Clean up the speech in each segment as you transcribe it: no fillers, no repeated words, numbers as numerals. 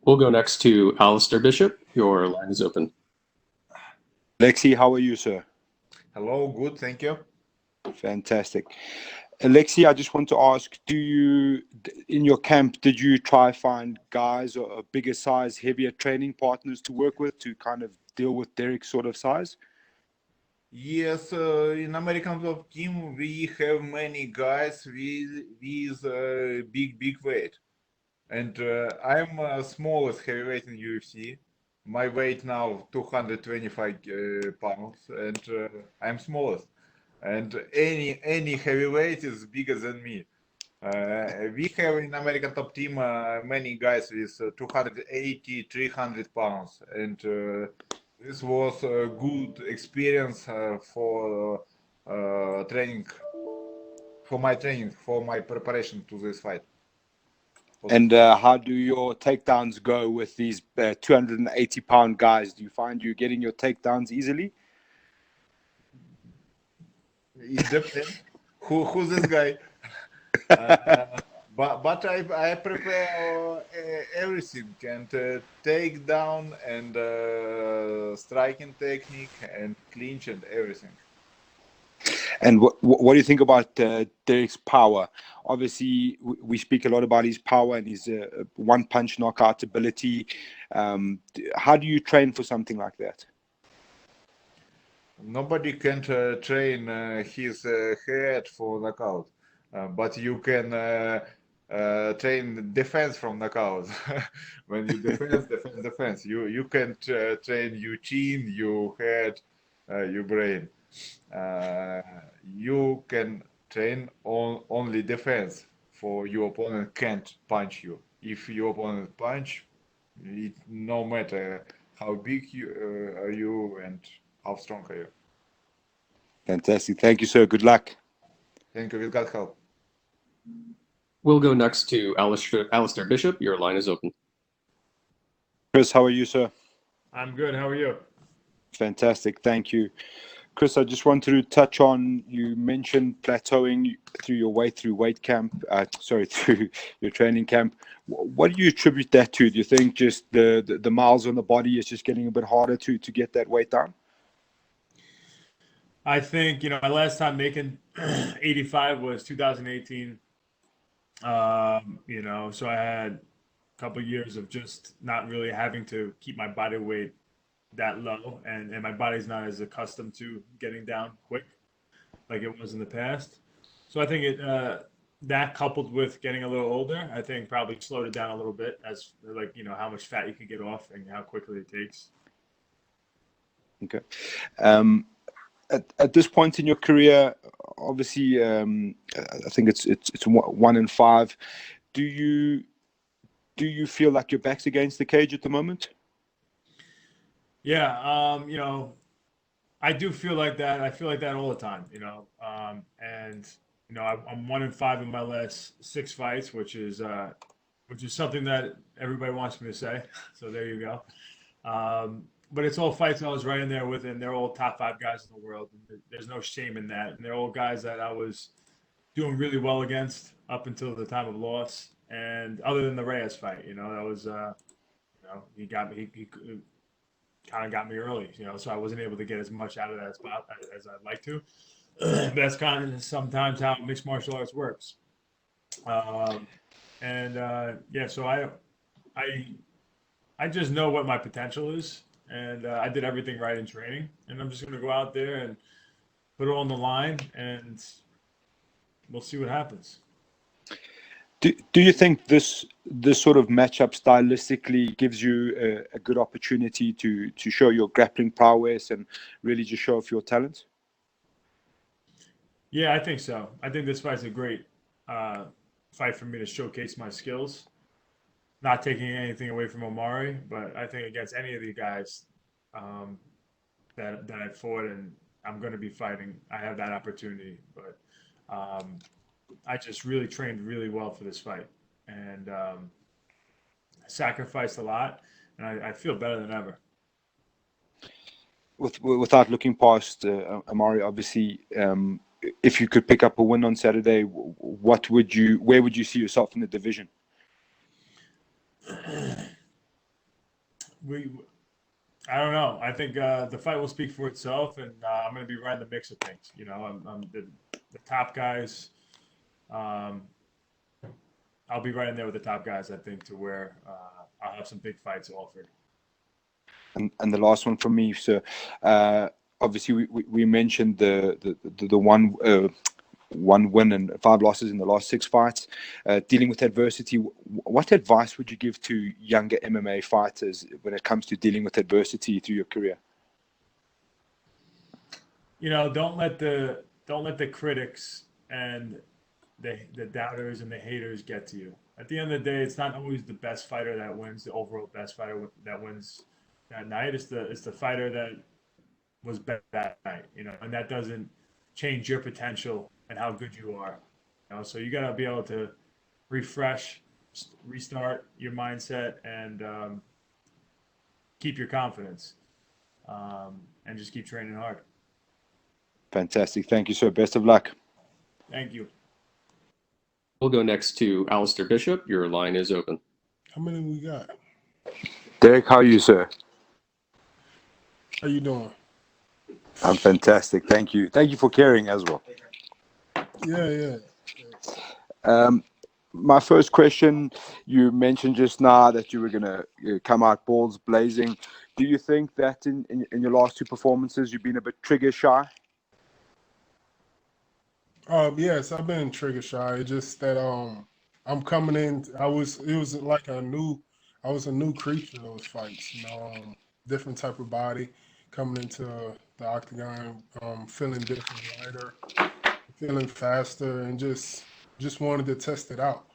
We'll go next to Alistair Bishop. Your line is open. Alexi, how are you, sir? Hello, good, thank you. Fantastic. Alexi, I just want to ask, in your camp, did you try find guys or bigger size, heavier training partners to work with to kind of deal with Derek's sort of size? Yes, in American top team we have many guys with big weight, and I'm smallest heavyweight in UFC. My weight now 225 pounds, and I'm smallest. And any heavyweight is bigger than me. We have in American top team many guys with 280, 300 pounds, and this was a good experience training, for my preparation to this fight. And how do your takedowns go with these 280-pound guys? Do you find you're getting your takedowns easily? It depends who's this guy. But I prepare everything, and take down and striking technique and clinch and everything. And what do you think about Derek's power? Obviously, we speak a lot about his power and his one-punch knockout ability. How do you train for something like that? Nobody can train his head for knockout, but you can train defense from knockout. When you defense. You can train your chin, your head, your brain. You can train on only defense, for your opponent can't punch you. If your opponent punch, it no matter how big you are you and how strong are you. Fantastic. Thank you, sir. Good luck. Thank you. With God help. We'll go next to Alistair Bishop. Your line is open. Chris, how are you, sir? I'm good. How are you? Fantastic. Thank you. Chris, I just wanted to touch on, you mentioned plateauing through your way through through your training camp. What do you attribute that to? Do you think just the miles on the body is just getting a bit harder to get that weight down? I think, my last time making 85 was 2018. So I had a couple of years of just not really having to keep my body weight that low, and my body's not as accustomed to getting down quick like it was in the past. So I think that coupled with getting a little older, I think probably slowed it down a little bit, as how much fat you can get off and how quickly it takes. Okay. At this point in your career, obviously, I think it's 1 in 5. Do you feel like your back's against the cage at the moment? Yeah, I do feel like that. I feel like that all the time, I'm 1 in 5 in my last 6 fights, which is something that everybody wants me to say. So there you go. But it's all fights I was right in there with, and they're all top 5 guys in the world. There's no shame in that, and they're all guys that I was doing really well against up until the time of loss. And other than the Reyes fight, that was, he got me. He kind of got me early, so I wasn't able to get as much out of that spot as I'd like to. That's kind of sometimes how mixed martial arts works. So I just know what my potential is, and I did everything right in training, and I'm just going to go out there and put it on the line, and we'll see what happens. Do you think this sort of matchup stylistically gives you a good opportunity to show your grappling prowess and really just show off your talent? Yeah, I think so. I think this fight's a great fight for me to showcase my skills. Not taking anything away from Omari, but I think against any of the guys that I fought and I'm going to be fighting, I have that opportunity. But I just really trained really well for this fight, and sacrificed a lot, and I feel better than ever. Without looking past Omari, obviously, if you could pick up a win on Saturday, where would you see yourself in the division? I don't know. I think the fight will speak for itself, and I'm going to be right in the mix of things. You know, I'm the top guys. Um, I'll be right in there with the top guys. I think to where I'll have some big fights offered. And the last one from me, sir. Obviously, we mentioned the one win and 5 losses in the last 6 fights. Dealing with adversity, what advice would you give to younger MMA fighters when it comes to dealing with adversity through your career? You know, don't let the critics and the doubters and the haters get to you. At the end of the day, it's not always the best fighter that wins, the overall best fighter that wins that night. It's the fighter that was better that night, you know, and that doesn't change your potential and how good you are. You know, so you got to be able to refresh, restart your mindset, and keep your confidence, and just keep training hard. Fantastic. Thank you, sir. Best of luck. Thank you. We'll go next to Alistair Bishop. Your line is open. How many we got? Derek, how are you, sir? How you doing? I'm fantastic. Thank you. Thank you for caring as well. Yeah. My first question, you mentioned just now that you were going to come out balls blazing. Do you think that in your last 2 performances, you've been a bit trigger shy? Yes, I've been trigger shy. It's just that I'm coming in. I was a new creature those fights. You know, different type of body coming into the octagon, feeling different, lighter, feeling faster, and just wanted to test it out.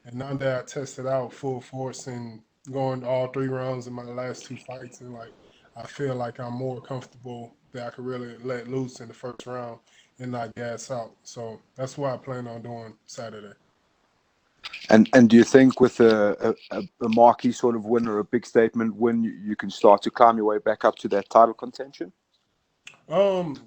And now that I tested out full force and going all 3 rounds in my last 2 fights, and like I feel like I'm more comfortable that I could really let loose in the first round and not gas out. So that's what I plan on doing Saturday. And do you think with a marquee sort of win or a big statement win, you can start to climb your way back up to that title contention? Um,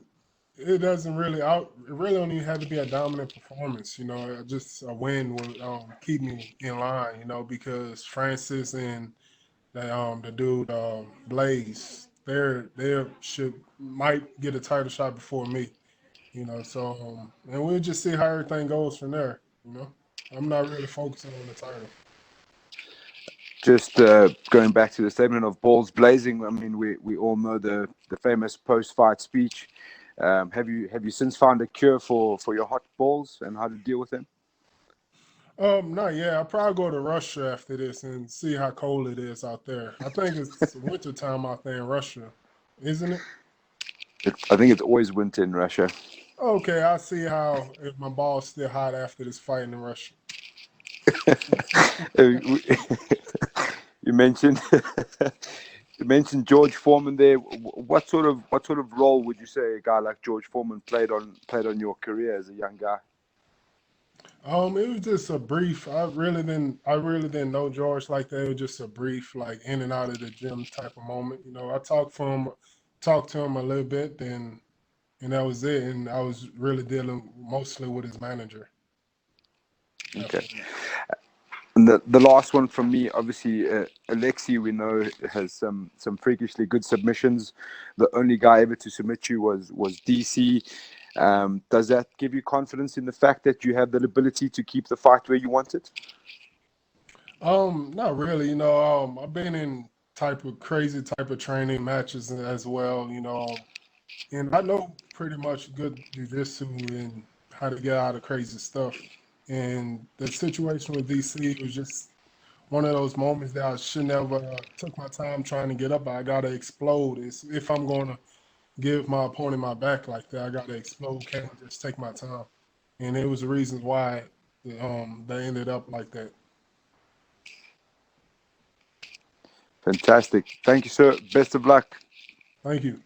it doesn't really out. It really don't even have to be a dominant performance. You know, just a win will keep me in line. You know, because Francis and the dude Blaze, they should might get a title shot before me. You know, so and we'll just see how everything goes from there. You know, I'm not really focusing on the title. Just going back to the statement of balls blazing. I mean, we all know the famous post-fight speech. Have you since found a cure for your hot balls and how to deal with them? Not yet. I'll probably go to Russia after this and see how cold it is out there. I think it's winter time out there in Russia, isn't it? I think it's always winter in Russia. Okay, I'll see how if my ball's still hot after this fight in Russia. You mentioned you mentioned George Foreman there. What sort of role would you say a guy like George Foreman played on your career as a young guy? It was just a brief. I really didn't know George like that. It was just a brief, like in and out of the gym type of moment. You know, I talked to him a little bit, then and that was it. And I was really dealing mostly with his manager. Okay. And the last one from me, obviously, Alexi, we know has some freakishly good submissions. The only guy ever to submit you was DC. Does that give you confidence in the fact that you have the ability to keep the fight where you want it? Not really. You know, I've been in crazy type of training matches as well. You know, and I know pretty much good jujitsu and how to get out of crazy stuff. And the situation with DC was just one of those moments that I should never took my time trying to get up. I gotta explode. If I'm going to give my opponent my back like that, I gotta explode. Can't just take my time. And it was the reasons why they ended up like that. Fantastic. Thank you, sir. Best of luck. Thank you.